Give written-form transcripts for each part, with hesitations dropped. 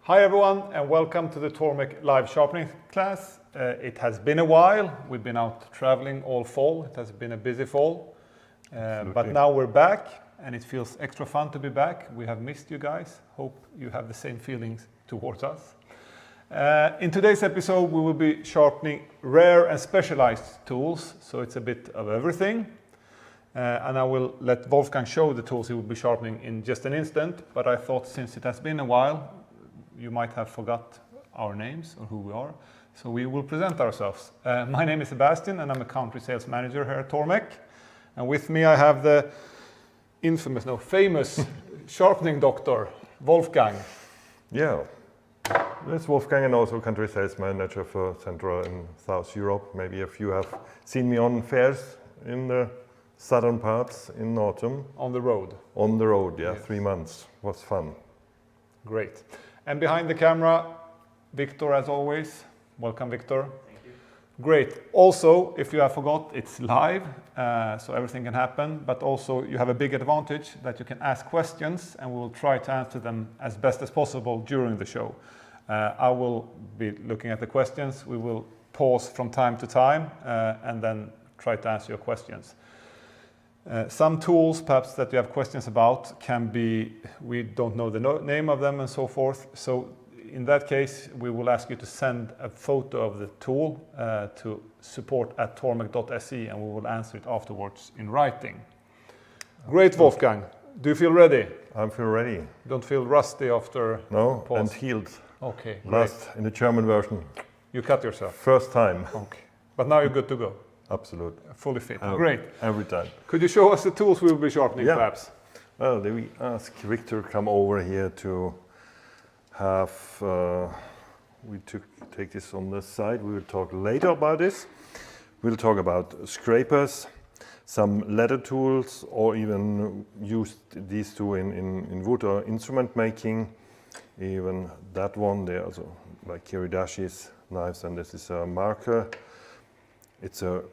Hi everyone and welcome to the Tormek Live Sharpening Class. It has been a while. We've been out traveling all fall. It has been a busy fall. But now we're back and it feels extra fun to be back. We have missed you guys. Hope you have the same feelings towards us. In today's episode we will be sharpening rare and specialized tools. So it's a bit of everything. And I will let Wolfgang show the tools he will be sharpening in just an instant. But I thought since it has been a while, you might have forgot our names or who we are. So we will present ourselves. My name is Sebastian and I'm a country sales manager here at Tormek. And with me I have the famous sharpening doctor, Wolfgang. Yeah, that's Wolfgang and also country sales manager for Central and South Europe. Maybe if you have seen me on fairs in the southern parts in autumn. On the road. On the road, yeah, Yes. 3 months. Was fun. Great. And behind the camera, Victor as always. Welcome, Victor. Thank you. Great. Also, if you have forgot, it's live, so everything can happen. But also, you have a big advantage that you can ask questions, and we will try to answer them as best as possible during the show. I will be looking at the questions. We will pause from time to time, and then try to answer your questions. Some tools, perhaps, that you have questions about can be, we don't know the name of them and so forth. So in that case, we will ask you to send a photo of the tool to support@tormek.se and we will answer it afterwards in writing. Great, Wolfgang. Do you feel ready? I feel ready. Don't feel rusty after No, pause? and healed. Okay, great. Last in the German version. You cut yourself? First time. Okay. But now you're good to go? Absolute. Fully fit. Great. Every time. Could you show us the tools we will be sharpening, perhaps? Well, then we ask Victor come over here to have, take this on this side. We will talk later about this. We'll talk about scrapers, some leather tools, or even use these two in wood or instrument making. Even that one there, also like Kiridashi's knives, and this is a marker. It's a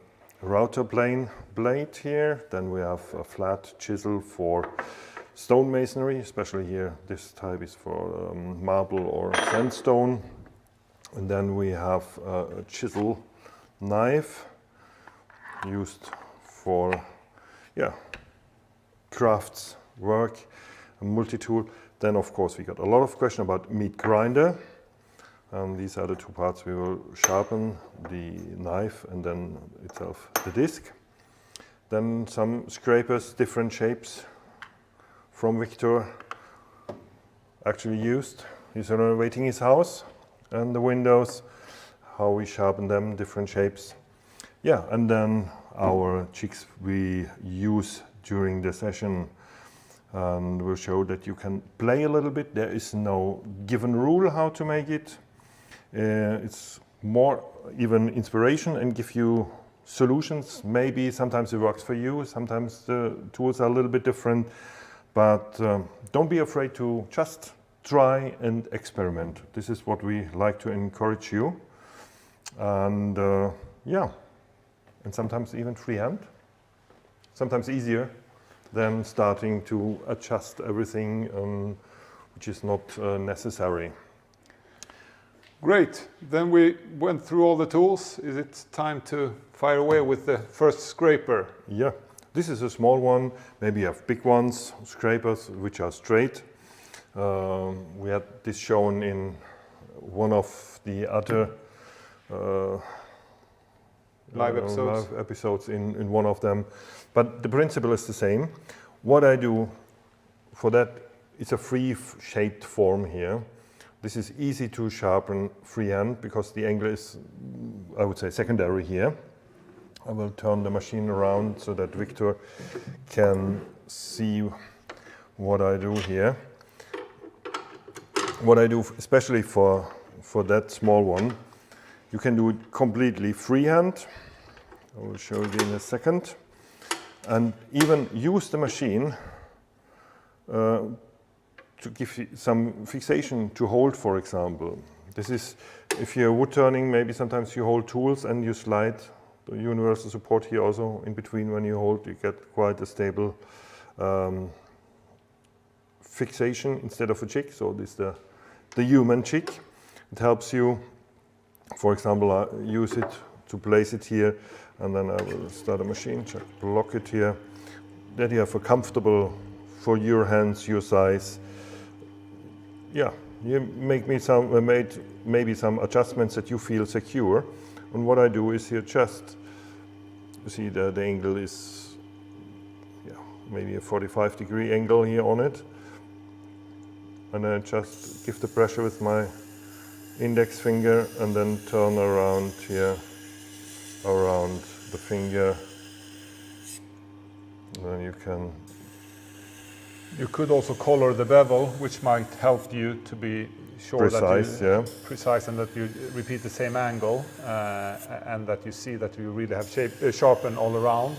router blade here. Then we have a flat chisel for stone masonry, especially here. This type is for marble or sandstone. And then we have a chisel knife used for crafts work, a multi-tool. Then of course we got a lot of questions about meat grinder. These are the two parts we will sharpen, the knife and then itself the disc. Then some scrapers, different shapes from Victor, actually used. He's renovating his house and the windows, how we sharpen them, different shapes. Yeah, and then our jigs we use during the session. And we'll show that you can play a little bit. There is no given rule how to make it. It's more even inspiration and give you solutions. Maybe sometimes it works for you, sometimes the tools are a little bit different, but don't be afraid to just try and experiment. This is what we like to encourage you. And and sometimes even freehand, sometimes easier than starting to adjust everything which is not necessary. Great. Then we went through all the tools. Is it time to fire away with the first scraper? Yeah, this is a small one. Maybe you have big ones, scrapers, which are straight. We had this shown in one of the other live episodes in one of them. But the principle is the same. What I do for that, it's a free-shaped form here. This is easy to sharpen freehand because the angle is, I would say, secondary here. I will turn the machine around so that Victor can see what I do here. What I do, especially for that small one, you can do it completely freehand. I will show you in a second. And even use the machine to give you some fixation to hold, for example. This is, if you're wood turning, maybe sometimes you hold tools and you slide the universal support here also in between. When you hold, you get quite a stable fixation instead of a jig. So this is the the human chick. It helps you, for example, I use it to place it here, and then I will start a machine, check, block it here. That you have a comfortable, for your hands, your size. Yeah, you make me maybe some adjustments that you feel secure. And what I do is here just, you see the angle is, yeah, maybe a 45-degree angle here on it. And I just give the pressure with my index finger and then turn around here, around the finger. And then you can... You could also color the bevel, which might help you to be sure precise, that you yeah. precise and that you repeat the same angle and that you see that you really have sharpen all around.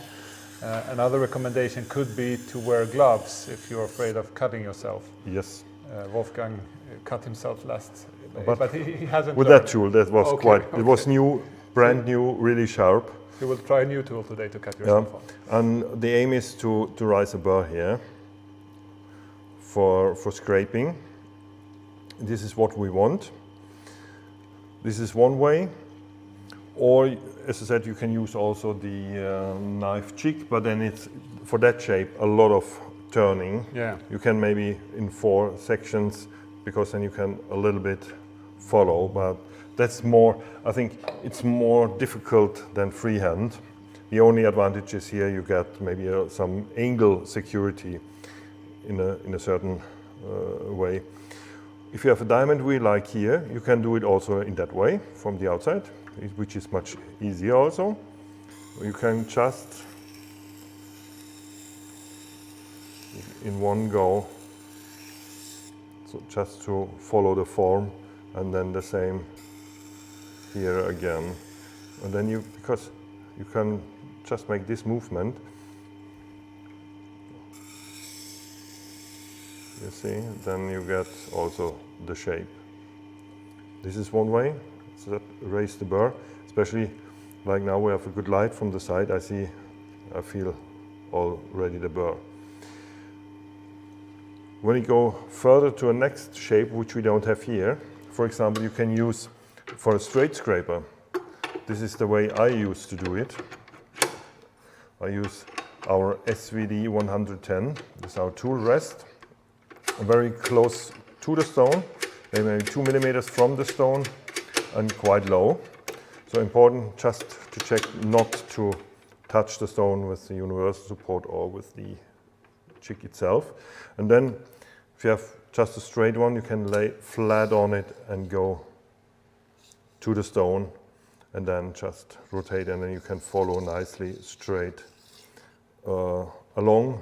Another recommendation could be to wear gloves if you're afraid of cutting yourself. Yes. Wolfgang cut himself last, but he hasn't. With learned. that tool, that was it was new, brand new, really sharp. You will try a new tool today to cut yourself off. And the aim is to rise a burr here for scraping. This is what we want. This is one way. Or, as I said, you can use also the knife cheek, but then it's, for that shape, a lot of turning. Yeah. You can maybe in 4 sections, because then you can a little bit follow, but that's more, I think it's more difficult than freehand. The only advantage is here you get maybe some angle security in a certain way. If you have a diamond wheel like here, you can do it also in that way from the outside, which is much easier also. You can just in one go, so just to follow the form, and then the same here again. And then because you can just make this movement, you see, then you get also the shape. This is one way, so that raise the burr, especially like now we have a good light from the side, I feel already the burr. When you go further to a next shape, which we don't have here, for example, you can use for a straight scraper. This is the way I used to do it. I use our SVD 110. This is our tool rest, very close to the stone, maybe 2 millimeters from the stone, and quite low. So important just to check not to touch the stone with the universal support or with the jig itself. And then if you have just a straight one, you can lay flat on it and go to the stone and then just rotate, and then you can follow nicely straight along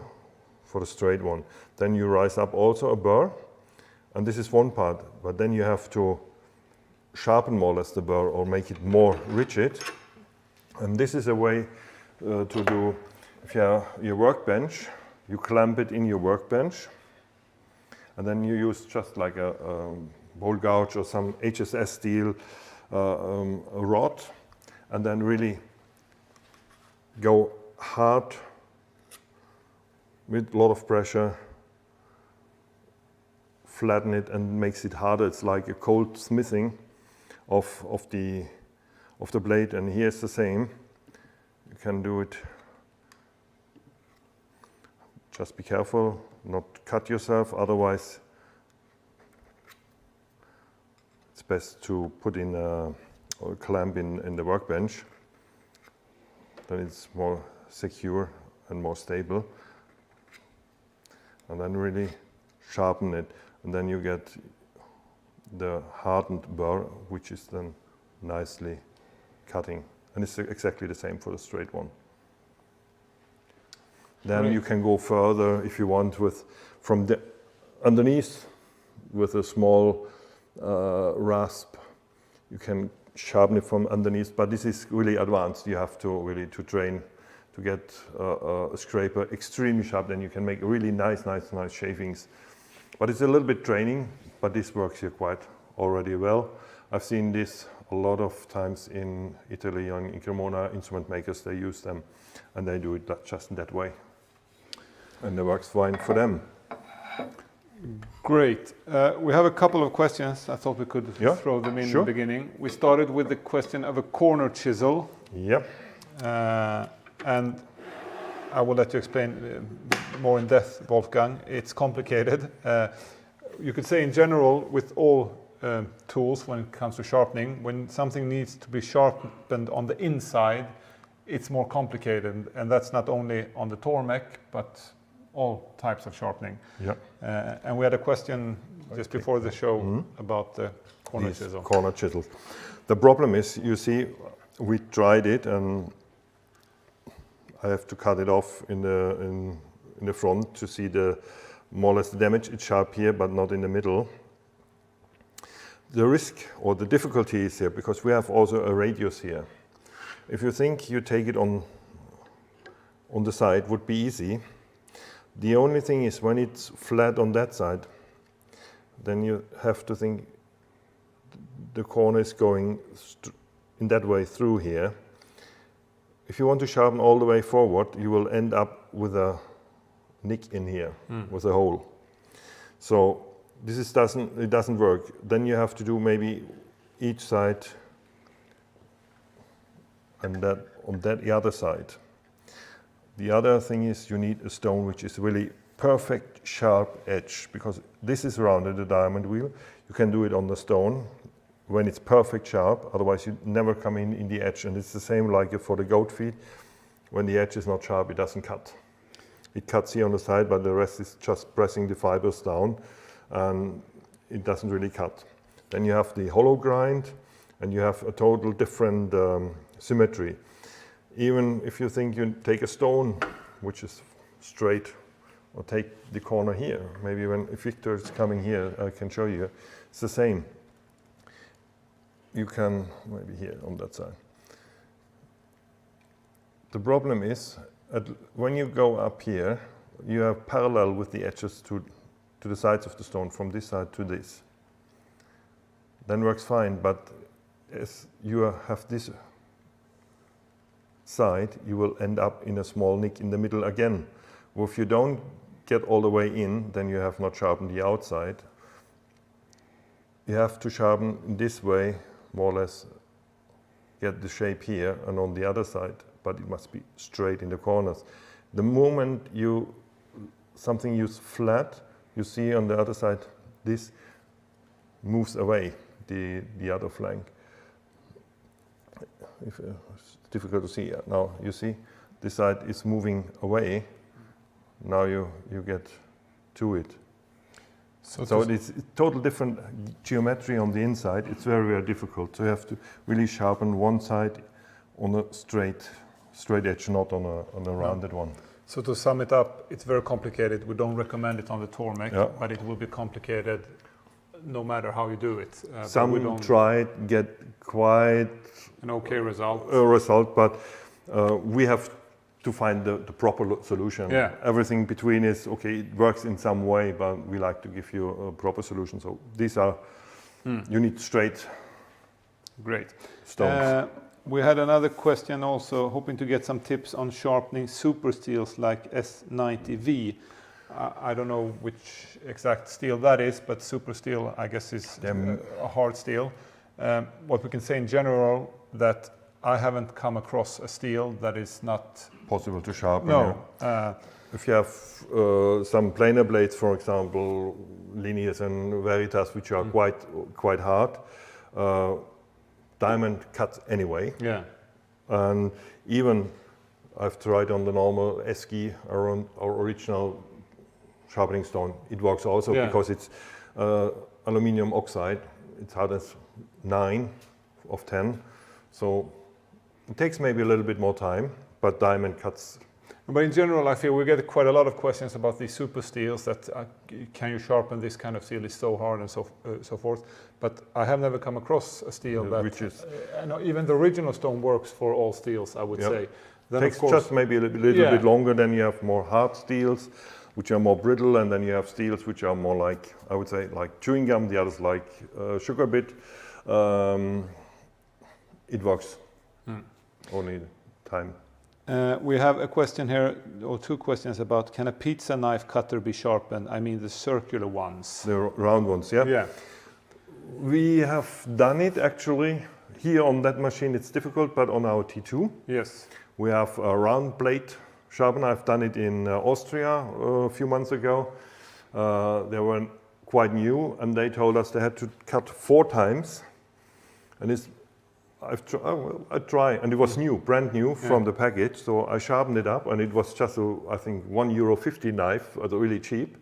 for the straight one. Then you rise up also a burr, and this is one part, but then you have to sharpen more or less the burr or make it more rigid. And this is a way to do, if you have your workbench, you clamp it in your workbench, and then you use just like a bolt gouge or some HSS steel a rod, and then really go hard with a lot of pressure, flatten it and makes it harder. It's like a cold smithing of the blade, and here's the same. You can do it. Just be careful, not cut yourself, otherwise it's best to put in a clamp in the workbench. Then it's more secure and more stable. And then really sharpen it, and then you get the hardened burr, which is then nicely cutting. And it's exactly the same for the straight one. Then you can go further if you want from the underneath with a small rasp. You can sharpen it from underneath, but this is really advanced. You have to really train to get a scraper extremely sharp. Then you can make really nice shavings. But it's a little bit training, but this works here quite already well. I've seen this a lot of times in Italy, in Cremona, instrument makers, they use them, and they do it just in that way. And it works fine for them. Great. We have a couple of questions. I thought we could throw them in the beginning. We started with the question of a corner chisel. Yep. And I will let you explain more in depth, Wolfgang. It's complicated. You could say in general with all tools when it comes to sharpening, when something needs to be sharpened on the inside, it's more complicated. And that's not only on the Tormek, but all types of sharpening. Yep. And we had a question just before the show about the corner chisel. Corner chisels. The problem is, you see, we tried it and I have to cut it off in the front to see the more or less the damage. It's sharp here, but not in the middle. The risk or the difficulty is here because we have also a radius here. If you think you take it on the side, would be easy. The only thing is when it's flat on that side, then you have to think the corner is going in that way through here. If you want to sharpen all the way forward, you will end up with a nick in here, with a hole. So this doesn't work. Then you have to do maybe each side and that on the other side. The other thing is you need a stone which is really perfect sharp edge, because this is rounded, the diamond wheel. You can do it on the stone when it's perfect sharp, otherwise you never come in the edge. And it's the same like for the goat feet. When the edge is not sharp, it doesn't cut. It cuts here on the side, but the rest is just pressing the fibers down and it doesn't really cut. Then you have the hollow grind and you have a total different symmetry. Even if you think you take a stone which is straight, or take the corner here, maybe if Victor is coming here, I can show you, it's the same. You can, maybe here on that side. The problem is, when you go up here, you have parallel with the edges to the sides of the stone, from this side to this. Then works fine, but as you have this side, you will end up in a small nick in the middle again. Well, if you don't get all the way in, then you have not sharpened the outside. You have to sharpen in this way, more or less, get the shape here and on the other side, but it must be straight in the corners. The moment something is flat, you see on the other side, this moves away, the other flank. It's difficult to see. Now you see this side is moving away. Now you get to it. So it's total different geometry on the inside. It's very, very difficult. So you have to really sharpen one side on a straight edge, not on a rounded one. So to sum it up, it's very complicated. We don't recommend it on the Tormek, but it will be complicated no matter how you do it. Some tried, get quite an okay result. But we have to find the proper solution. Yeah. Everything between is okay, it works in some way, but we like to give you a proper solution. So these are, you need straight stones. We had another question also, hoping to get some tips on sharpening super steels like S90V. I don't know which exact steel that is, but super steel, I guess, is a hard steel. What we can say in general, that I haven't come across a steel that is not possible to sharpen. No. If you have some planer blades, for example, Linears and Veritas, which are quite hard, diamond cuts anyway. Yeah. And even I've tried on the normal Eski or original sharpening stone. It works also because it's aluminium oxide. It's hard as 9 of 10. So it takes maybe a little bit more time, but diamond cuts. But in general, I feel we get quite a lot of questions about these super steels, that can you sharpen this kind of steel, it's so hard and so forth. But I have never come across a steel that, which is, even the original stone works for all steels, I would say. Then takes just maybe a little bit longer. Then you have more hard steels, which are more brittle, and then you have steels which are more like, I would say, like chewing gum, the others like sugar bit. It works. Only time We have a question here, or two questions about, can a pizza knife cutter be sharpened? I mean the circular ones. The round ones, yeah? Yeah. We have done it actually. Here on that machine it's difficult, but on our T2 Yes. we have a round blade sharpener. I've done it in Austria a few months ago. They were quite new and they told us they had to cut 4 times. And I try, and it was new, brand new from the package. So I sharpened it up and it was just a, I think, €1.50 knife, really cheap.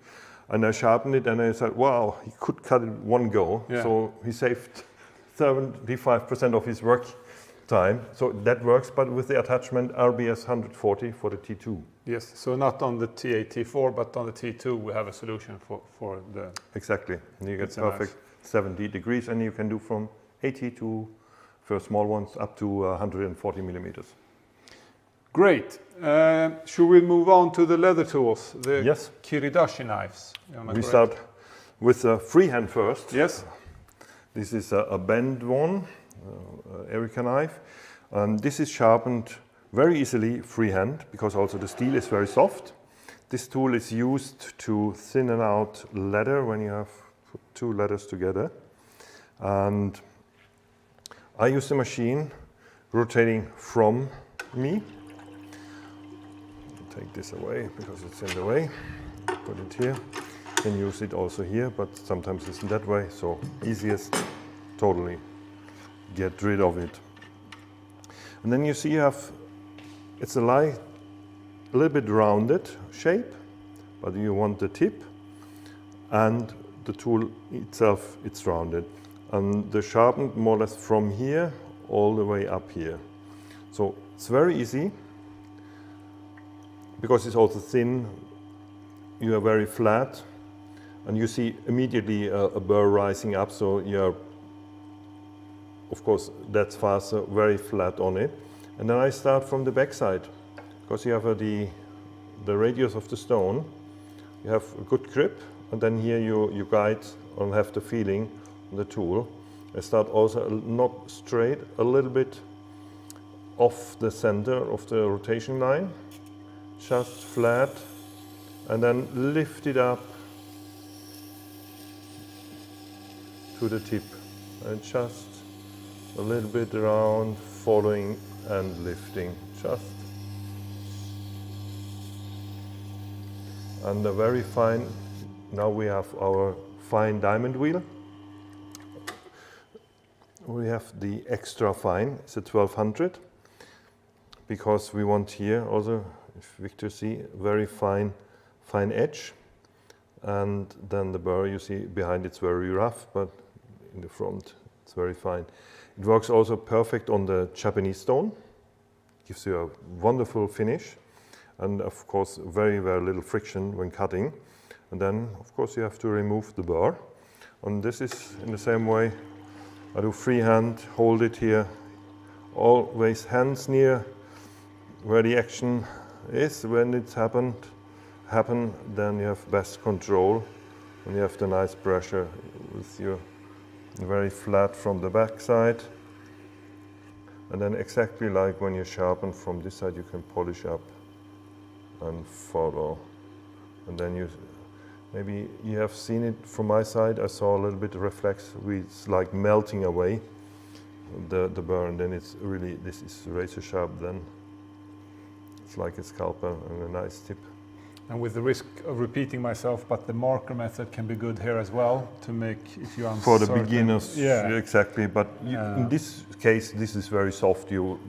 And I sharpened it and I said, wow, he could cut it one go. Yeah. So he saved 75% of his work time. So that works, but with the attachment RBS 140 for the T2. Yes, so not on the T8, T4, but on the T2 we have a solution for the... Exactly, and you get It's a perfect 70 degrees and you can do from 80 to, for small ones, up to 140 millimeters. Great. Should we move on to the leather tools, the Yes. Kiridashi knives? Am I We correct? start with a freehand first. Yes. This is a bend one, Erica knife. And this is sharpened very easily freehand because also the steel is very soft. This tool is used to thin out leather when you have put 2 leathers together. And I use the machine rotating from me. Take this away because it's in the way. Put it here. You can use it also here, but sometimes it's in that way. So easiest, totally get rid of it. And then you see you have, it's a little bit rounded shape, but you want the tip and the tool itself, it's rounded. And they're sharpened more or less from here all the way up here. So it's very easy because it's also thin. You are very flat and you see immediately a burr rising up. So you're, of course, that's faster, very flat on it. And then I start from the back side because you have the radius of the stone. You have a good grip and then here you guide and have the feeling on the tool. I start also not straight, a little bit off the center of the rotation line, just flat, and then lift it up to the tip and just a little bit around, following and lifting, just. And a very fine, now we have our fine diamond wheel. We have the extra fine, it's a 1200, because we want here also, if Victor see, very fine edge. And then the burr, you see behind it's very rough, but in the front it's very fine. It works also perfect on the Japanese stone, gives you a wonderful finish, and of course very little friction when cutting. And then of course you have to remove the burr. And this is in the same way. I do freehand, hold it here, always hands near where the action is. When it's happen, then you have best control. When you have the nice pressure with your very flat from the back side. And then exactly like when you sharpen from this side, you can polish up and follow. And then you, maybe you have seen it from my side. I saw a little bit of reflex. It's like melting away the burn. Then it's really, this is razor sharp then. It's like a scalpel and a nice tip. And with the risk of repeating myself, but the marker method can be good here as well to make, if you're uncertain. For the beginners, yeah, exactly. But in this case, this is very soft. You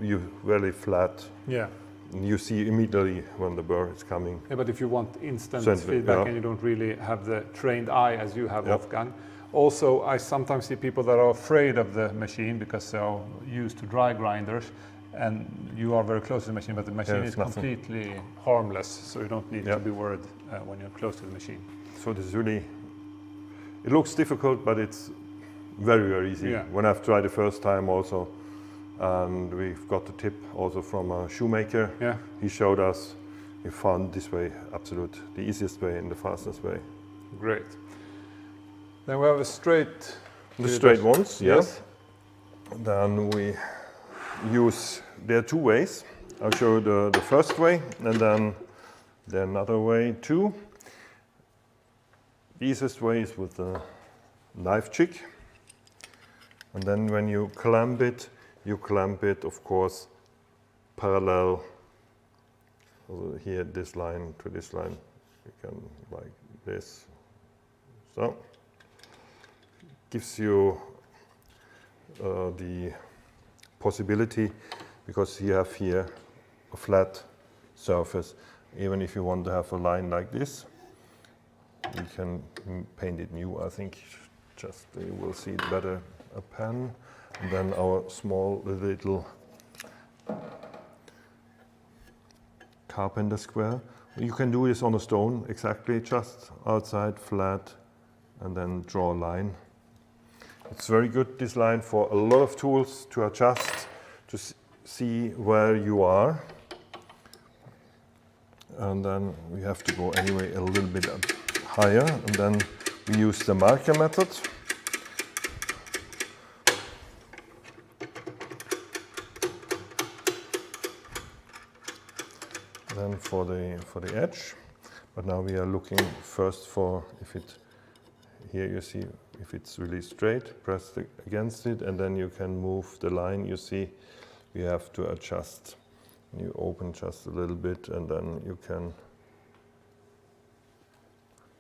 very flat. Yeah. You see immediately when the burr is coming. Yeah, but if you want instant Certainly, feedback yeah. and you don't really have the trained eye as you have, Wolfgang. Also, I sometimes see people that are afraid of the machine because they are used to dry grinders, and you are very close to the machine, but the machine is completely harmless, so you don't need to be worried when you're close to the machine. So this is really, it looks difficult, but it's very easy. Yeah. When I've tried the first time also, and we've got the tip also from a shoemaker. Yeah. He showed us, we found this way absolute, the easiest way and the fastest way. Great. Then we have a straight. The straight ones, yes. Then we use, there are 2 ways. I'll show you the first way and then the another way too. The easiest way is with the knife jig. And then when you clamp it, of course, parallel. So here, this line to this line, you can like this. So, gives you the possibility, because you have here a flat surface. Even if you want to have a line like this, you can paint it new. I think just you will see it better. A pen, and then our small little carpenter square. You can do this on a stone, exactly, just outside, flat, and then draw a line. It's very good, this line, for a lot of tools to adjust, to see where you are. And then we have to go anyway a little bit up higher, and then we use the marker method. Then for the edge, but now we are looking first for if it, here you see if it's really straight, press against it, and then you can move the line. You see you have to adjust. You open just a little bit, and then you can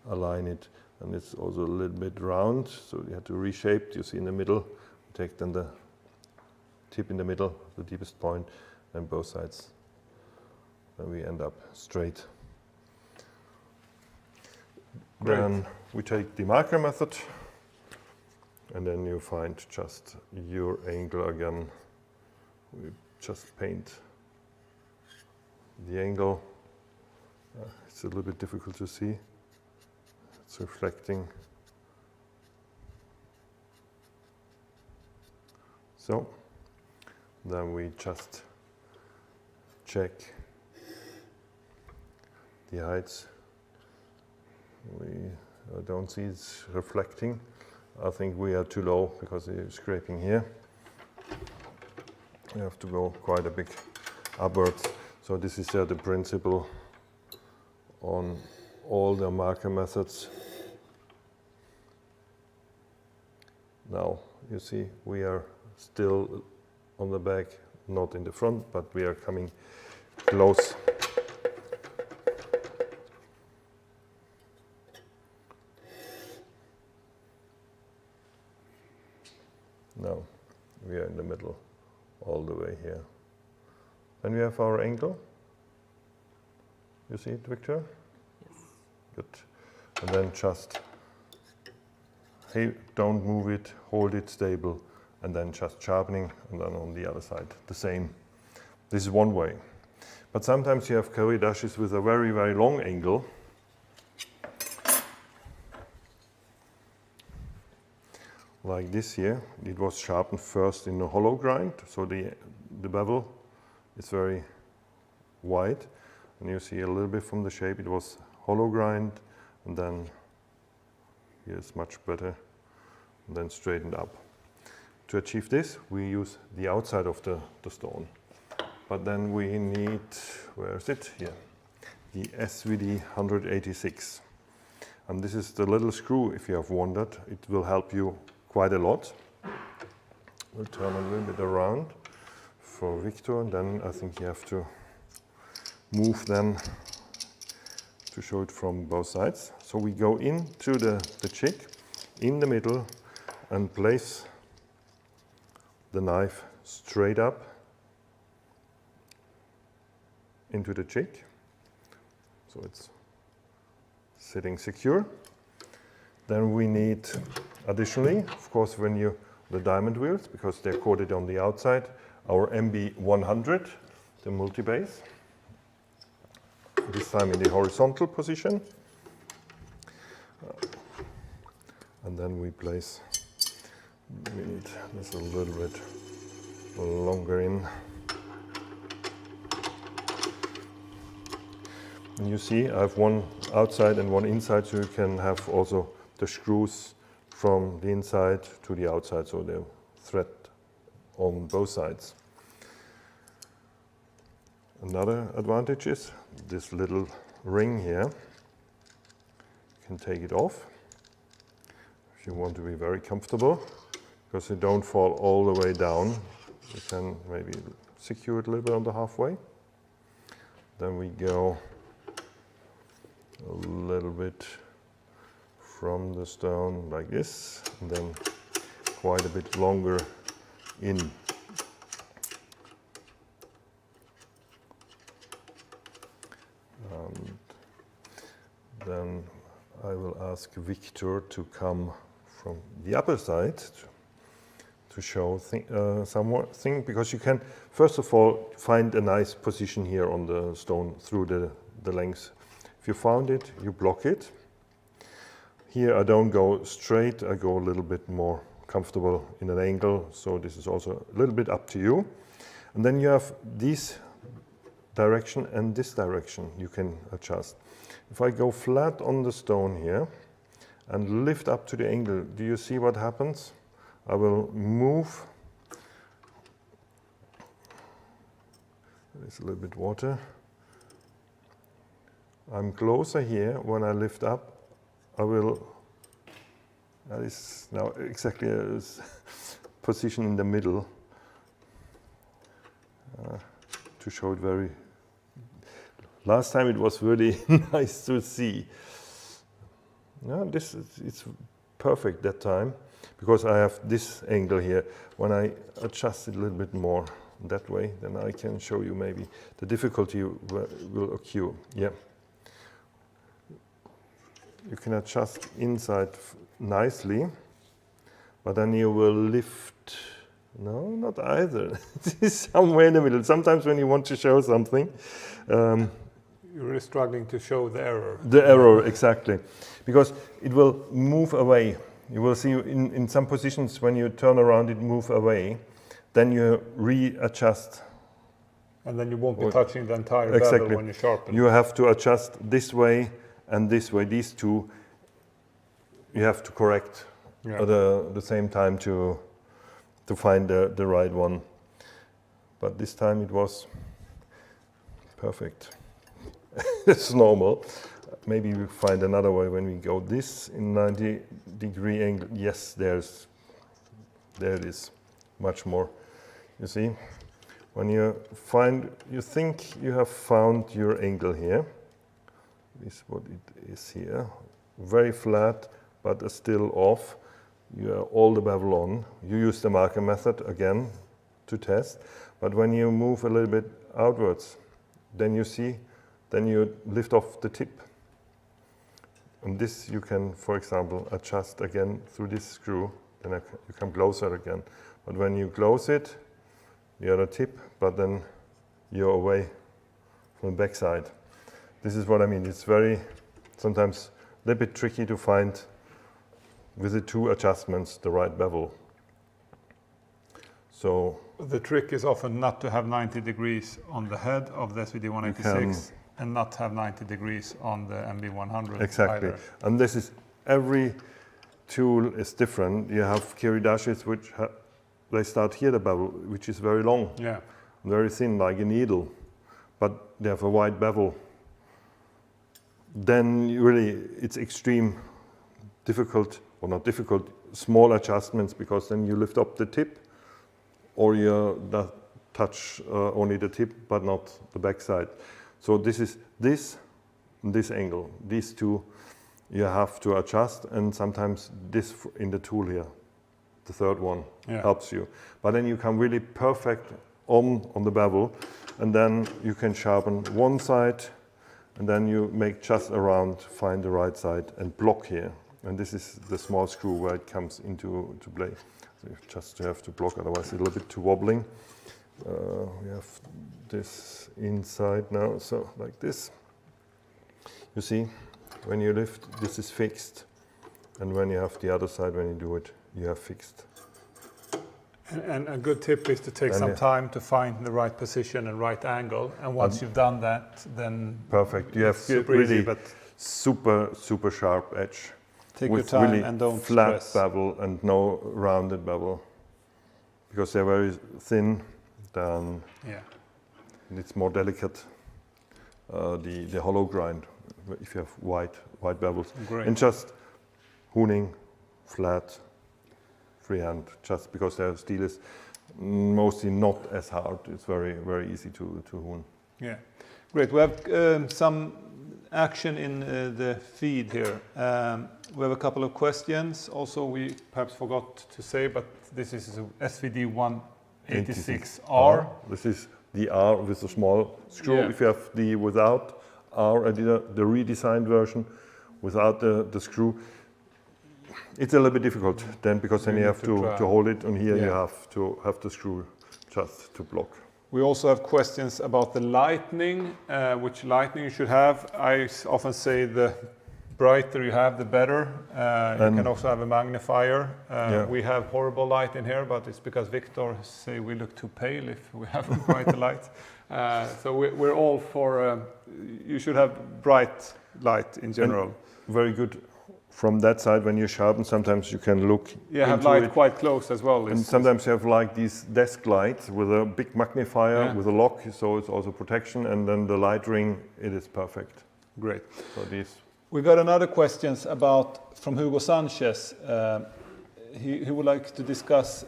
align it, and it's also a little bit round, so you have to reshape. You see in the middle, take then the tip in the middle, the deepest point, and both sides. And we end up straight. Great. Then we take the marker method, and then you find just your angle again. We just paint the angle. It's a little bit difficult to see. It's reflecting. So then we just check the heights. We don't see it's reflecting. I think we are too low because it's scraping here. You have to go quite a bit upwards. So this is the principle on all the marker methods. Now you see we are still on the back, not in the front, but we are coming close. Now we are in the middle all the way here. Then we have our angle. You see it, Victor? Yes. Good. And then just, hey, don't move it, hold it stable, and then just sharpening, and then on the other side, the same. This is one way. But sometimes you have carry dashes with a very, very long angle. Like this here, it was sharpened first in a hollow grind, so the bevel is very wide, and you see a little bit from the shape it was hollow grind, and then here it's much better, and then straightened up. To achieve this, we use the outside of the stone, but then we need, where is it? Here, the SVD 186, and this is the little screw. If you have wondered, it will help you quite a lot. We'll turn a little bit around for Victor, and then I think you have to move then to show it from both sides. So we go into the jig in the middle and place the knife straight up into the jig. So it's sitting secure. Then we need additionally, of course, the diamond wheels, because they're coated on the outside, our MB100, the multi-base, this time in the horizontal position. And then we place, we need this a little bit longer in. And you see I have one outside and one inside, so you can have also the screws from the inside to the outside, so they're thread on both sides. Another advantage is this little ring here. You can take it off if you want to be very comfortable, because you don't fall all the way down. You can maybe secure it a little bit on the halfway. Then we go a little bit from the stone like this, and then quite a bit longer in. And then I will ask Victor to come from the upper side to show some more thing, because you can first of all find a nice position here on the stone through the length. If you found it, you block it. Here I don't go straight, I go a little bit more comfortable in an angle, so this is also a little bit up to you. And then you have this direction and this direction you can adjust. If I go flat on the stone here and lift up to the angle, do you see what happens? I will move. There's a little bit water. I'm closer here. When I lift up, I will, that is now exactly a position in the middle to show it very. Last time it was really nice to see. Yeah, it's perfect that time, because I have this angle here. When I adjust it a little bit more that way, then I can show you maybe the difficulty will occur. Yeah. You can adjust inside nicely, but then you will lift. No, not either. It is somewhere in the middle. Sometimes when you want to show something, you're really struggling to show the error. The error, exactly, because it will move away. You will see in some positions when you turn around, it move away. Then you readjust. And then you won't be touching the entire exactly. bevel when you sharpen. You have to adjust this way and this way. These two, you have to correct at the same time to find the right one. But this time it was perfect. It's normal. Maybe we find another way when we go this in 90-degree angle. Yes, there it is, much more. You see, when you think you have found your angle here. This is what it is here. Very flat, but still off. You have all the bevel on. You use the marker method again to test. But when you move a little bit outwards, then you see, then you lift off the tip. And this you can, for example, adjust again through this screw. Then you come closer again. But when you close it, the other tip, but then you're away from the back side. This is what I mean. It's very, sometimes a little bit tricky to find with the two adjustments the right bevel. So the trick is often not to have 90 degrees on the head of the SVD 186 and not have 90 degrees on the MB100. Exactly. Either. And this is, every tool is different. You have kiridashis which they start here the bevel, which is very long, very thin like a needle, but they have a wide bevel. Then really it's extreme difficult, or not difficult, small adjustments, because then you lift up the tip, or you touch only the tip but not the back side. So this is this angle. These two you have to adjust, and sometimes this in the tool here, the third one, helps you. But then you come really perfect on the bevel, and then you can sharpen one side, and then you make just around, find the right side and block here. And this is the small screw where it comes into play. So you just have to block, otherwise it's a little bit too wobbling. We have this inside now, so like this. You see, when you lift, this is fixed. And when you have the other side, when you do it, you have fixed. And a good tip is to take some time to find the right position and right angle. And once you've done that, then perfect. You have super really easy, but super sharp edge. Take your time really and don't flat stress. bevel and no rounded bevel, because they're very thin. Then and it's more delicate. The hollow grind, if you have white bevels, Great. and just hooning, flat, freehand, just because the steel is mostly not as hard. It's very easy to hoon. Yeah, great. We have some action in the feed here. We have a couple of questions. Also, we perhaps forgot to say, but this is a SVD 186R. This is the R with the small screw. Yeah. If you have the without R, the redesigned version without the screw, it's a little bit difficult then, because then you have to hold it, and here you have to have the screw just to block. We also have questions about the lightning, which lightning you should have. I often say the brighter you have, the better. You can also have a magnifier. We have horrible light in here, but it's because Victor say we look too pale if we have a brighter light. So we're all for, you should have bright light in general. And very good from that side. When you sharpen, sometimes you can look have light quite close as well. And sometimes you have like these desk lights with a big magnifier, with a lock, so it's also protection, and then the light ring, it is perfect. Great. So these. We got another questions from Hugo Sanchez. He would like to discuss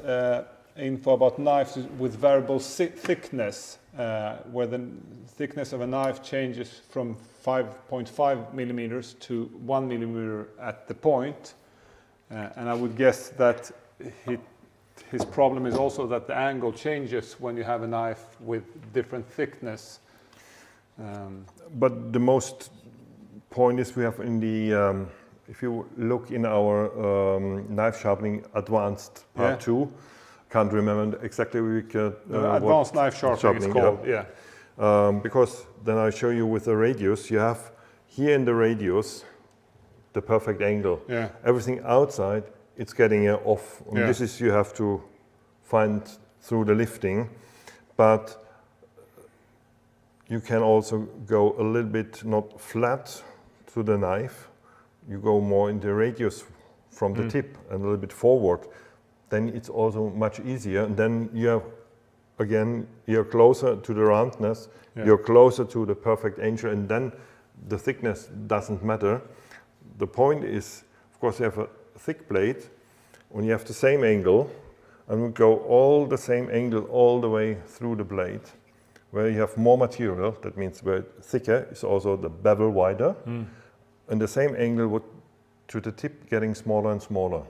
info about knives with variable thickness, where the thickness of a knife changes from 5.5 millimeters to 1 millimeter at the point. And I would guess that his problem is also that the angle changes when you have a knife with different thickness. But the most point is we have in the, if you look in our knife sharpening advanced part 2, can't remember exactly which advanced knife sharpening it's called, because then I show you with the radius, you have here in the radius the perfect angle. Everything outside, it's getting off. And this is you have to find through the lifting, but you can also go a little bit not flat to the knife. You go more in the radius from the tip and a little bit forward. Then it's also much easier. And then you're closer to the roundness. You're closer to the perfect angle, and then the thickness doesn't matter. The point is, of course, you have a thick blade, and you have the same angle, and we go all the same angle all the way through the blade. Where you have more material, that means where thicker is also the bevel wider, and the same angle would to the tip getting smaller and smaller.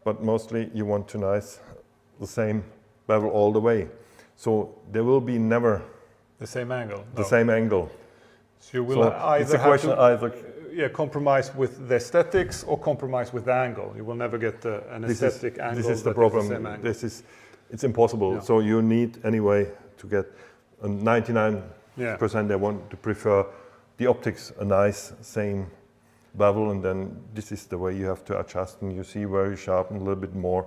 But mostly you want to the same bevel all the way. So there will be never the same angle. The same angle. So you will either have to compromise with the aesthetics or compromise with the angle. You will never get an aesthetic angle. This is the problem. It's impossible. So you need anyway to get 99%. They want to prefer the optics, a nice same bevel, and then this is the way you have to adjust, and you see where you sharpen a little bit more.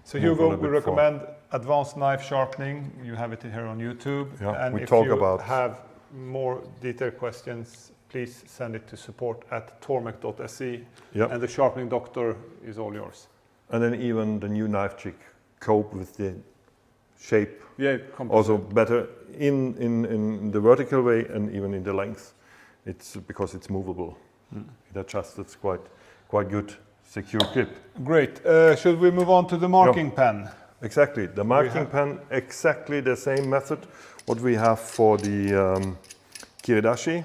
So Hugo, we recommend advanced knife sharpening. You have it here on YouTube. And if you have more detailed questions, please send it to support@tormek.se. And the sharpening doctor is all yours. And then even the new knife trick, cope with the shape. Composite. Also better in the vertical way and even in the length. It's because it's movable. It adjusts. It's quite good, secure grip. Great. Should we move on to the marking pen? Exactly. The marking pen, exactly the same method what we have for the Kiridashi.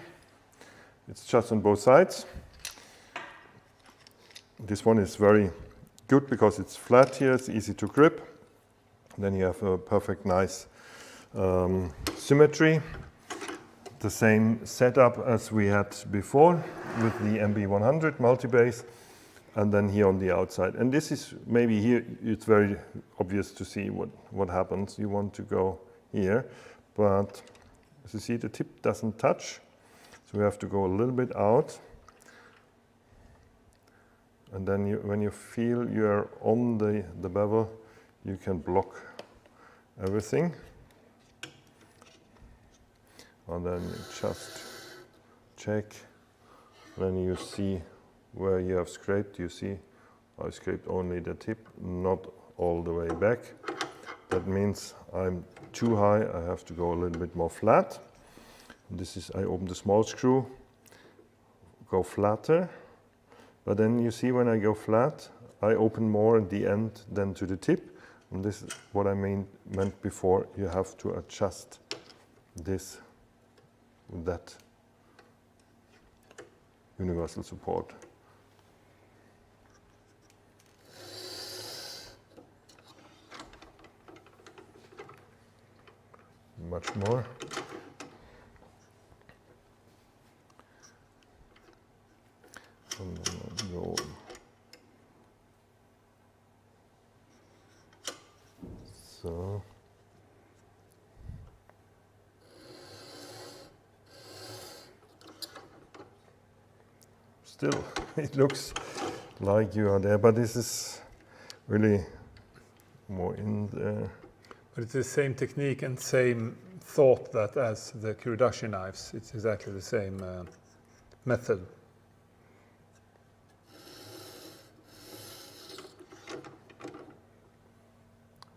It's just on both sides. This one is very good because it's flat here. It's easy to grip. Then you have a perfect, nice symmetry. The same setup as we had before with the MB100 multi-base, and then here on the outside. And this is maybe here, it's very obvious to see what happens. You want to go here, but as you see, the tip doesn't touch. So we have to go a little bit out. And then when you feel you're on the bevel, you can block everything. And then you just check. When you see where you have scraped, you see I scraped only the tip, not all the way back. That means I'm too high, I have to go a little bit more flat. This is, I open the small screw, go flatter, but then you see when I go flat, I open more at the end than to the tip. And this is what I meant before, you have to adjust this with that universal support. Much more. And then I'll go. So. Still, it looks like you are there, but this is really more in there. But it's the same technique and same thought that as the Kurodashi knives. It's exactly the same method.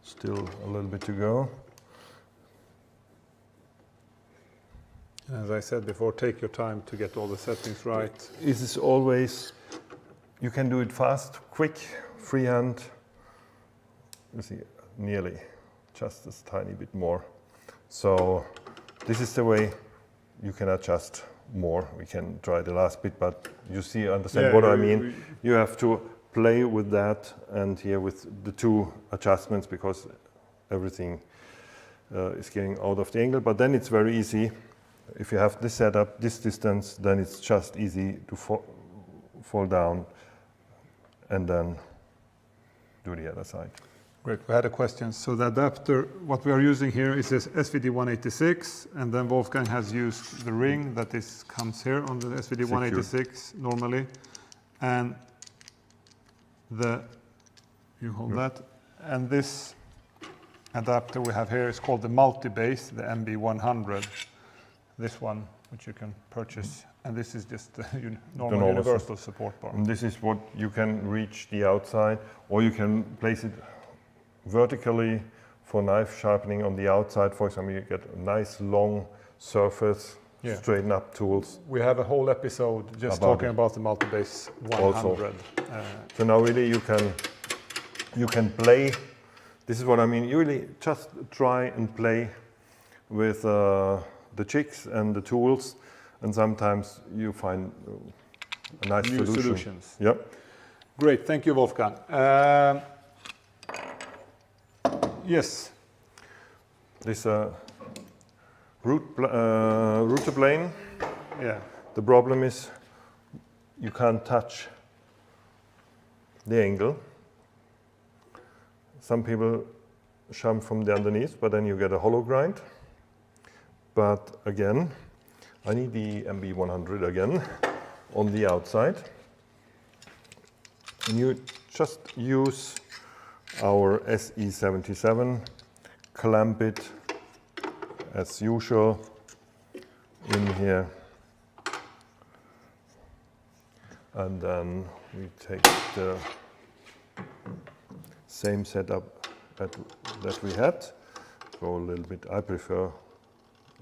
Still a little bit to go. As I said before, take your time to get all the settings right. This is always, you can do it fast, quick, freehand. You see, nearly, just a tiny bit more. So this is the way you can adjust more. We can try the last bit, but you see, understand what I mean. You have to play with that and here with the two adjustments because everything is getting out of the angle. But then it's very easy. If you have this setup, this distance, then it's just easy to fall down and then do the other side. Great, we had a question. So the adapter, what we are using here is this SVD186, and then Wolfgang has used the ring that comes here on the SVD186 normally. And you hold that. And this adapter we have here is called the multi-base, the MB100. This one, which you can purchase, and this is just the normal universal support bar. And this is what you can reach the outside, or you can place it vertically for knife sharpening on the outside. For example, you get a nice long surface, straighten up tools. We have a whole episode just talking about the multi-base 100. So now really you can play. This is what I mean. You really just try and play with the jigs and the tools, and sometimes you find a nice New solution. solutions. Yep. Great, thank you, Wolfgang. Yes. This router plane. Yeah. The problem is you can't touch the angle. Some people sharpen from the underneath, but then you get a hollow grind. But again, I need the MB100 again on the outside. And you just use our SE77, clamp it as usual in here. And then we take the same setup that we had. Go a little bit, I prefer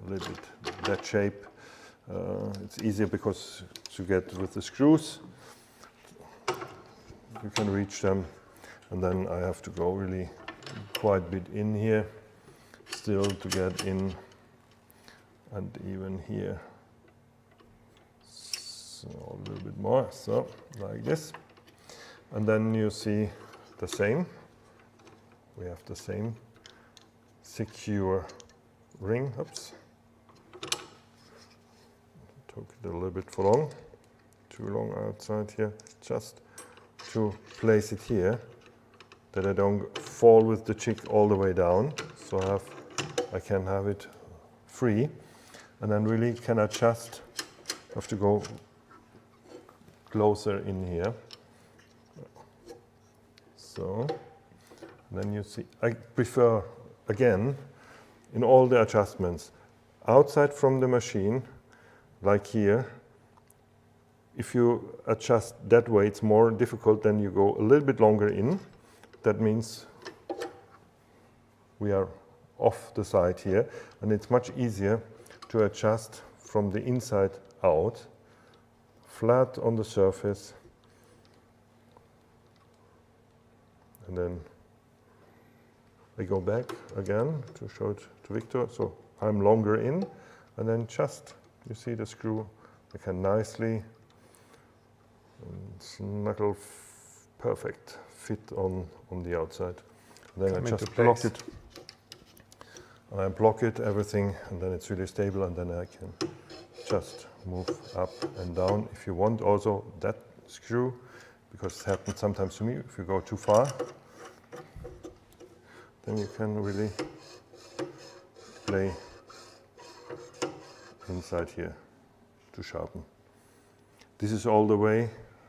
a little bit that shape. It's easier because to get with the screws, you can reach them, and then I have to go really quite a bit in here still to get in, and even here. So a little bit more, so like this. And then you see the same. We have the same secure ring. Oops. Took it a little bit for long. Too long outside here. Just to place it here, that I don't fall with the jig all the way down. So I can have it free, and then really can adjust. Have to go closer in here. So then you see, I prefer again in all the adjustments outside from the machine, like here. If you adjust that way, it's more difficult. Then you go a little bit longer in. That means we are off the side here, and it's much easier to adjust from the inside out, flat on the surface, and then I go back again to show it to Victor. So I'm longer in, and then just, you see the screw, I can nicely snuggle, perfect fit on the outside. And then I just block it. And I block it, everything, and then it's really stable, and then I can just move up and down. If you want also that screw, because it happens sometimes to me, if you go too far, then you can really play inside here to sharpen. This is all the way,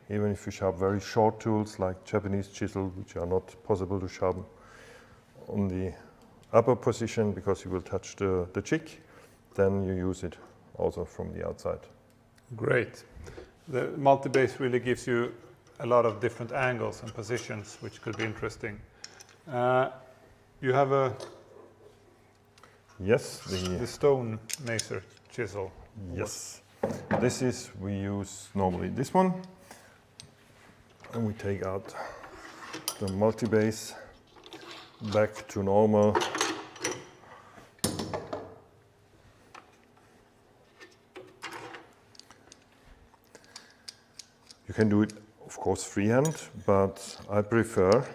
even if you sharpen very short tools like Japanese chisel, which are not possible to sharpen on the upper position because you will touch the chick, then you use it also from the outside. Great. The multi-base really gives you a lot of different angles and positions, which could be interesting. You have a the stone macer chisel. Yes. This is, we use normally this one, and we take out the multi-base back to normal. You can do it, of course, freehand, but I prefer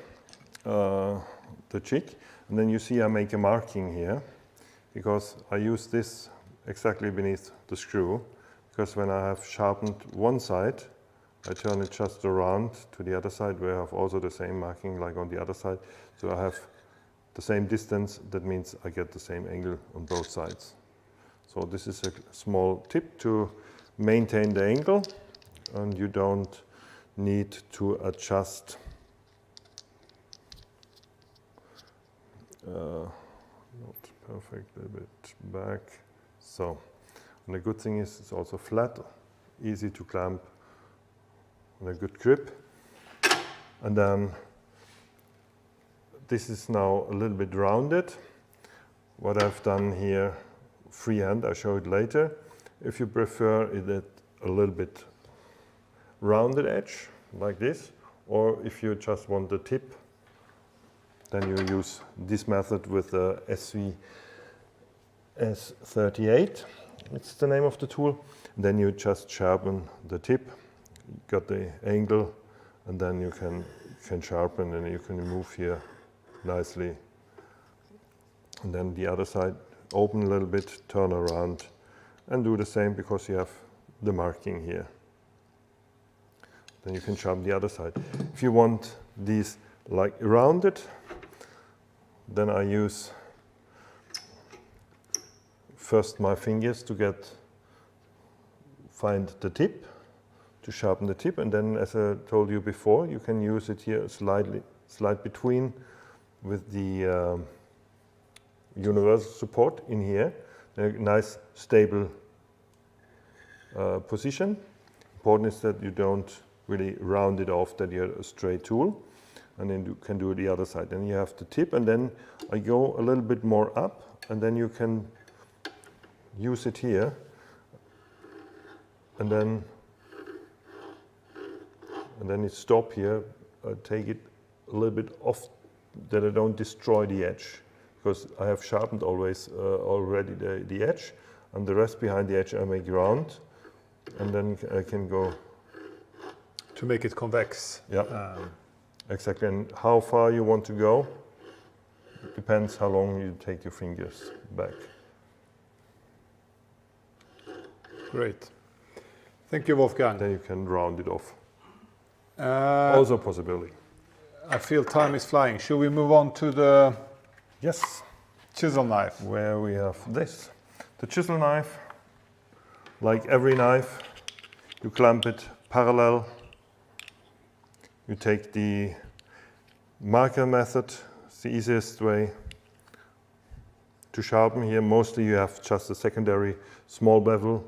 the chick. And then you see I make a marking here, because I use this exactly beneath the screw, because when I have sharpened one side, I turn it just around to the other side, where I have also the same marking like on the other side. So I have the same distance, that means I get the same angle on both sides. So this is a small tip to maintain the angle, and you don't need to adjust not perfect, a bit back. So, and the good thing is it's also flat, easy to clamp, and a good grip. And then this is now a little bit rounded. What I've done here, freehand, I'll show it later. If you prefer it a little bit rounded edge, like this, or if you just want the tip, then you use this method with the SVS38. It's the name of the tool. Then you just sharpen the tip, got the angle, and then you can sharpen, and you can move here nicely. And then the other side, open a little bit, turn around, and do the same because you have the marking here. Then you can sharpen the other side. If you want these like rounded, then I use first my fingers to find the tip, to sharpen the tip, and then, as I told you before, you can use it here slide between with the universal support in here, a nice stable position. Important is that you don't really round it off, that you have a straight tool, and then you can do the other side. Then you have the tip, and then I go a little bit more up, and then you can use it here, and then you stop here, take it a little bit off, that I don't destroy the edge, because I have sharpened already the edge, and the rest behind the edge I make round, and then I can go to make it convex. Yeah, exactly. And how far you want to go depends how long you take your fingers back. Great. Thank you, Wolfgang. Then you can round it off. Also a possibility. I feel time is flying. Should we move on to the chisel knife? Where we have this. The chisel knife, like every knife, you clamp it parallel. You take the marker method, it's the easiest way to sharpen here. Mostly you have just a secondary small bevel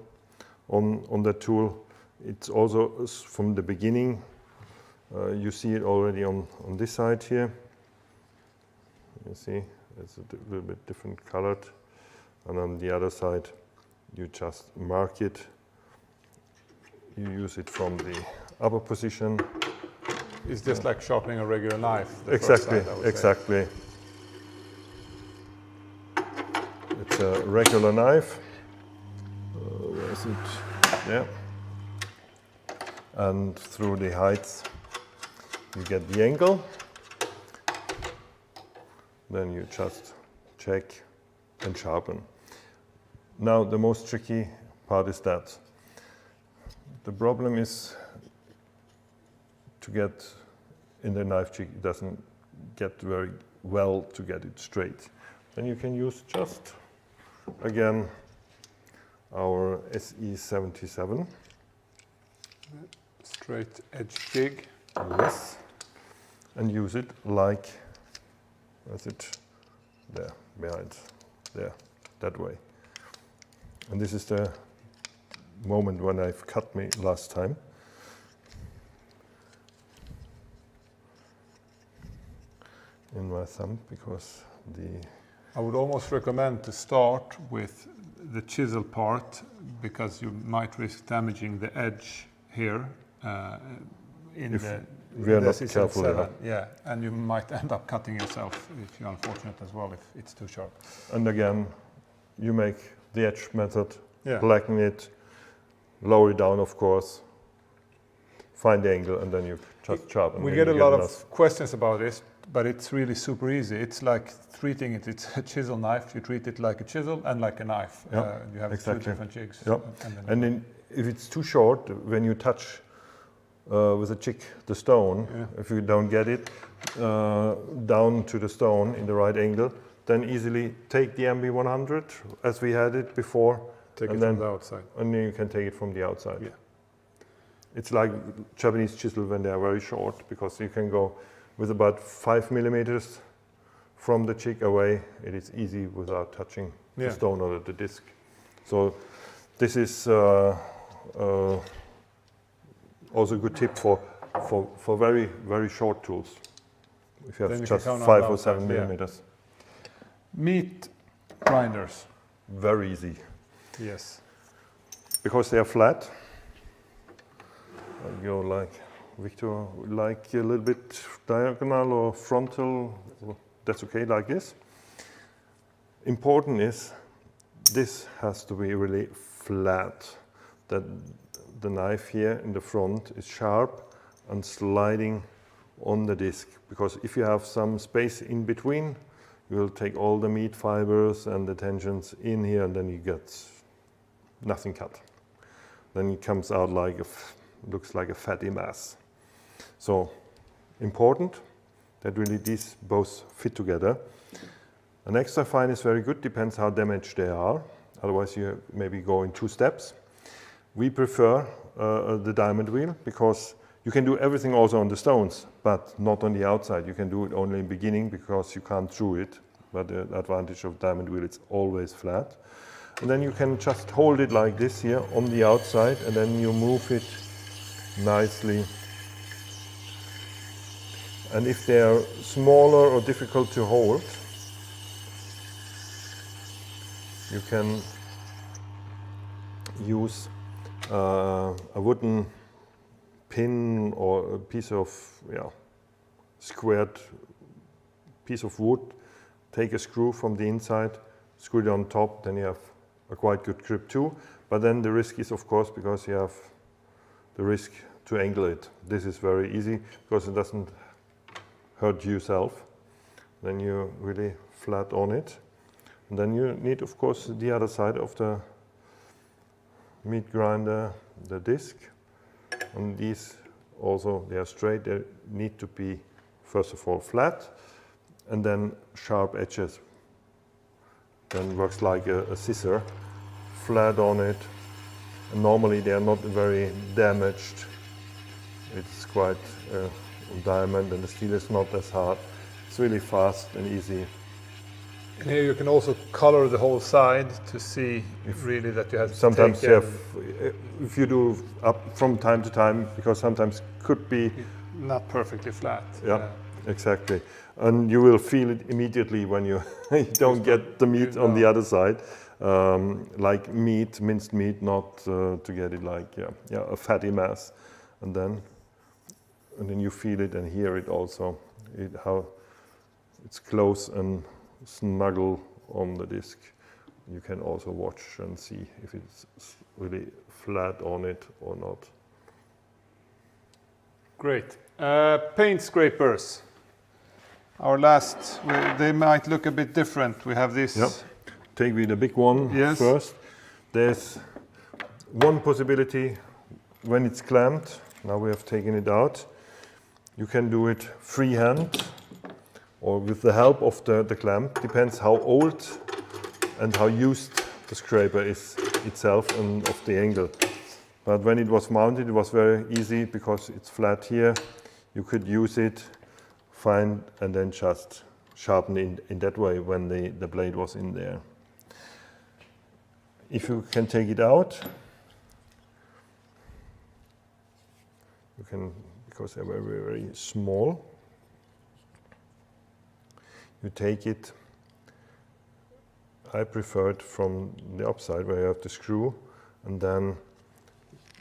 on the tool. It's also from the beginning, you see it already on this side here. You see, it's a little bit different colored. And on the other side, you just mark it. You use it from the upper position. It's just like sharpening a regular knife. Exactly, Side, exactly. It's a regular knife. Where is it? There. And through the heights, you get the angle. Then you just check and sharpen. Now the most tricky part is that. The problem is to get in the knife jig, it doesn't get very well to get it straight. Then you can use just, again, our SE77. Straight edge jig. Yes. And use it like, where's it? There, behind, there, that way. And this is the moment when I've cut me last time. In my thumb, because I would almost recommend to start with the chisel part, because you might risk damaging the edge here in if the we are not Chisel careful. 7. Yeah, and you might end up cutting yourself if you're unfortunate as well, if it's too sharp. And again, you make the edge method, Yeah. blacken it, lower it down, of course, find the angle, and then you just sharpen. We and get a you lot enough. of questions about this, but it's really super easy. It's like treating it, it's a chisel knife. You treat it like a chisel and like a knife. Yeah, You have exactly. two different jigs. Yeah. And then if it's too short, when you touch with a jig the stone, if you don't get it down to the stone in the right angle, then easily take the MB100 as we had it before. Take it and then from the outside. And then you can take it from the outside. Yeah. It's like Japanese chisel when they are very short, because you can go with about 5 millimeters from the jig away. It is easy without touching the stone or the disc. So this is also a good tip for very, very short tools. If you have Then just you can 5 or 7 yeah. millimeters. Meat grinders. Very easy. Yes. Because they are flat. I go like Victor, like a little bit diagonal or frontal. That's okay, like this. Important is this has to be really flat. That the knife here in the front is sharp and sliding on the disc. Because if you have some space in between, you will take all the meat fibers and the tensions in here, and then you get nothing cut. Then it comes out like looks like a fatty mass. So important that really these both fit together. An extra fine is very good, depends how damaged they are. Otherwise you maybe go in 2 steps. We prefer the diamond wheel, because you can do everything also on the stones, but not on the outside. You can do it only in the beginning because you can't chew it. But the advantage of diamond wheel, it's always flat. And then you can just hold it like this here on the outside, and then you move it nicely. And if they are smaller or difficult to hold, you can use a wooden pin or a piece of squared piece of wood. Take a screw from the inside, screw it on top, then you have a quite good grip too. But then the risk is, of course, because you have the risk to angle it. This is very easy because it doesn't hurt yourself. Then you really flat on it. And then you need, of course, the other side of the meat grinder, the disc. And these also, they are straight. They need to be, first of all, flat, and then sharp edges. Then works like a scissor, flat on it. And normally they are not very damaged. It's quite a diamond, and the steel is not as hard. It's really fast and easy. And here you can also color the whole side to see really that you have sometimes taken, you have, if you do up from time to time, because sometimes could be not perfectly flat. yeah, Exactly. And you will feel it immediately when you, you don't get the meat on the other side. Like meat, minced meat, not to get it like a fatty mass. And then you feel it and hear it also, how it's close and snuggle on the disc. You can also watch and see if it's really flat on it or not. Great. Paint scrapers. Our last, they might look a bit different. We have this. Yep. Take with the big one first. There's one possibility when it's clamped. Now we have taken it out. You can do it freehand or with the help of the clamp. Depends how old and how used the scraper is itself and of the angle. But when it was mounted, it was very easy because it's flat here. You could use it, find, and then just sharpen in that way when the blade was in there. If you can take it out, you can, because they're very, very small, you take it, I prefer it from the upside where you have the screw, and then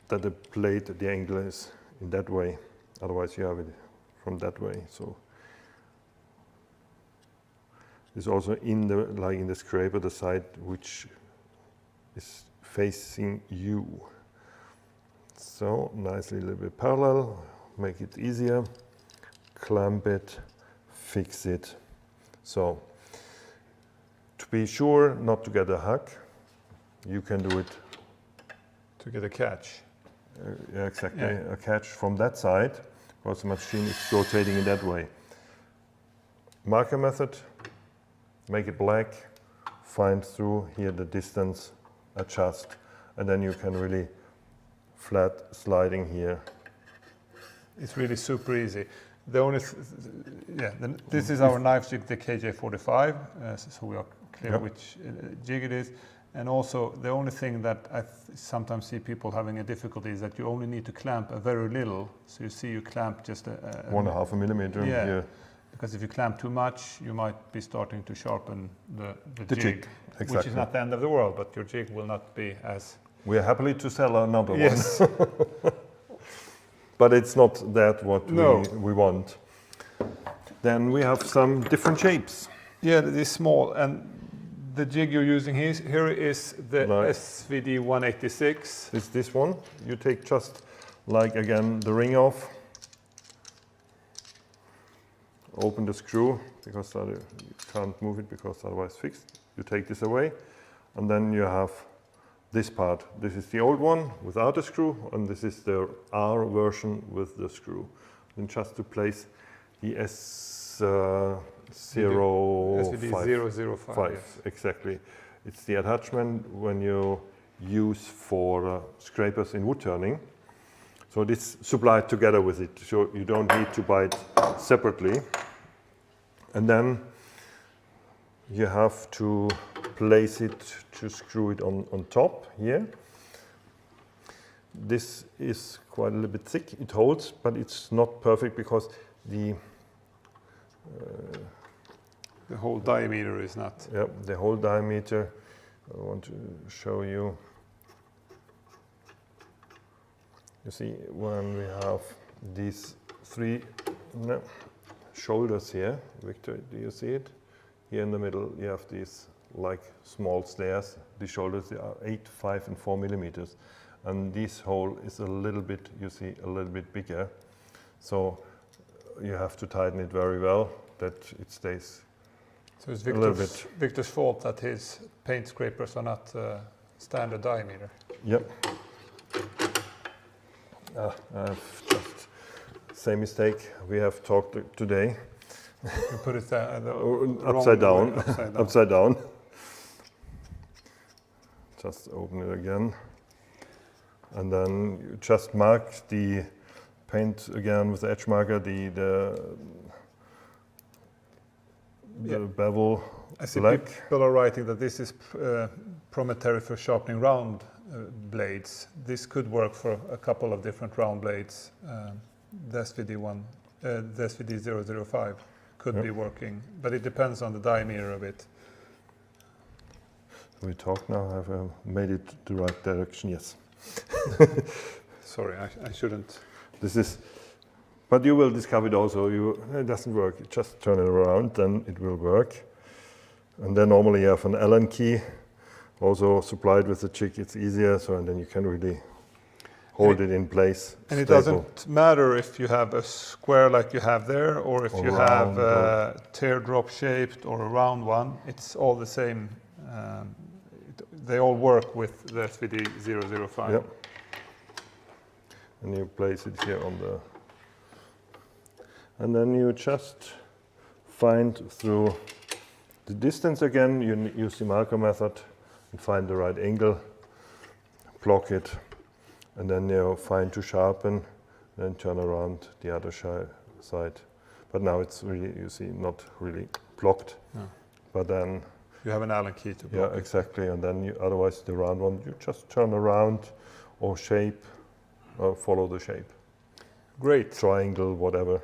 that the blade, the angle is in that way. Otherwise you have it from that way. So it's also in the, like in the scraper, the side which is facing you. So nicely a little bit parallel, make it easier, clamp it, fix it. So to be sure not to get a hack, you can do it to get a catch. Yeah, exactly, a catch from that side, because the machine is rotating in that way. Marker method, make it black, find through here the distance, adjust, and then you can really flat sliding here. It's really super easy. The only, this is our knife jig, the KJ45, so we are clear which jig it is. And also, the only thing that I sometimes see people having a difficulty is that you only need to clamp a very little. So you see you clamp just a 1.5 millimeter. Yeah. Because if you clamp too much, you might be starting to sharpen the jig. Exactly. Which is not the end of the world, but your jig will not be as... We are happily to sell another yes. one. But it's not that what we want. Then we have some different shapes. Yeah, this small. And the jig you're using here is the SVD 186. It's this one. You take just like again the ring off. Open the screw because you can't move it because otherwise fixed. You take this away and then you have this part. This is the old one without a screw and this is the R version with the screw. And just to place the SVD 005. Yes. Exactly. It's the attachment when you use for scrapers in wood turning. So this supplied together with it, so you don't need to buy it separately. And then you have to place it to screw it on top here. This is quite a little bit thick, it holds, but it's not perfect because the whole diameter is not... Yeah, the whole diameter, I want to show you. You see, when we have these three shoulders here, Victor, do you see it? Here in the middle, you have these like small stairs. The shoulders they are 8, 5, and 4 millimeters. And this hole is a little bit, you see, a little bit bigger. So you have to tighten it very well that it stays. So it's Victor's fault that his paint scrapers are not standard diameter. Yep. I've just same mistake we have talked today. You put it upside down. Upside down. Just open it again. And then you just mark the paint again with the edge marker, the bevel. I see black. people are writing that this is proprietary for sharpening round blades. This could work for a couple of different round blades. The SVD the SVD005 could be working, but it depends on the diameter of it. We talk now. Have made it the right direction? Yes. Sorry, I shouldn't. This is, but you will discover it also. It doesn't work. You just turn it around, then it will work. And then normally you have an Allen key, also supplied with the jig. It's easier, so and then you can really hold it in place. And it stable. doesn't matter if you have a square like you have there, or if you have a teardrop shaped or a round one. It's all the same. They all work with the SVD005. Yep. And you place it here on the, and then you just find through the distance again. You use the marker method and find the right angle, block it, and then you find to sharpen, then turn around the other side. But now it's really, you see, not really blocked. No. But then you have an Allen key to block. Yeah, exactly. And then you, otherwise the round one, you just turn around or shape, or follow the shape. Great. Triangle, whatever.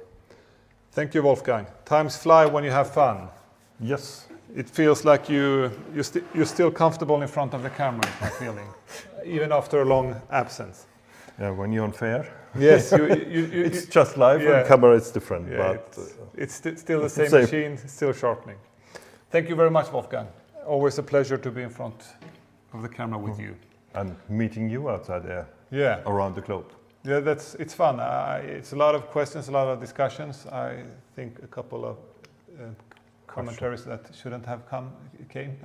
Thank you, Wolfgang. Times fly when you have fun. Yes. It feels like you're still comfortable in front of the camera, is my feeling, even after a long absence. Yeah, when you're on fair. Yes, it's just live. Yeah. On camera, it's different. Yeah, but it's still the same machine, still sharpening. Thank you very much, Wolfgang. Always a pleasure to be in front of the camera with you. And meeting you outside there. Yeah. Around the globe. Yeah, it's fun. It's a lot of questions, a lot of discussions. I think a couple of commentaries that shouldn't have came.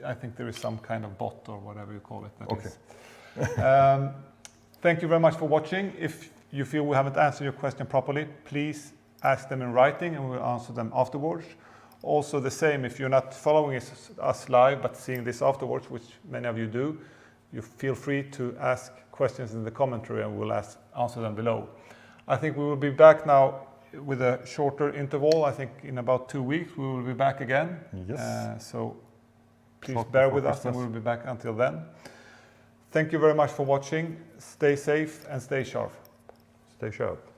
I think there is some kind of bot or whatever you call it. That is. Thank you very much for watching. If you feel we haven't answered your question properly, please ask them in writing and we'll answer them afterwards. Also the same, if you're not following us live but seeing this afterwards, which many of you do, you feel free to ask questions in the commentary and we'll answer them below. I think we will be back now with a shorter interval. I think in about 2 weeks we will be back again. Yes. So please bear with us and we'll be back until then. Thank you very much for watching. Stay safe and stay sharp. Stay sharp.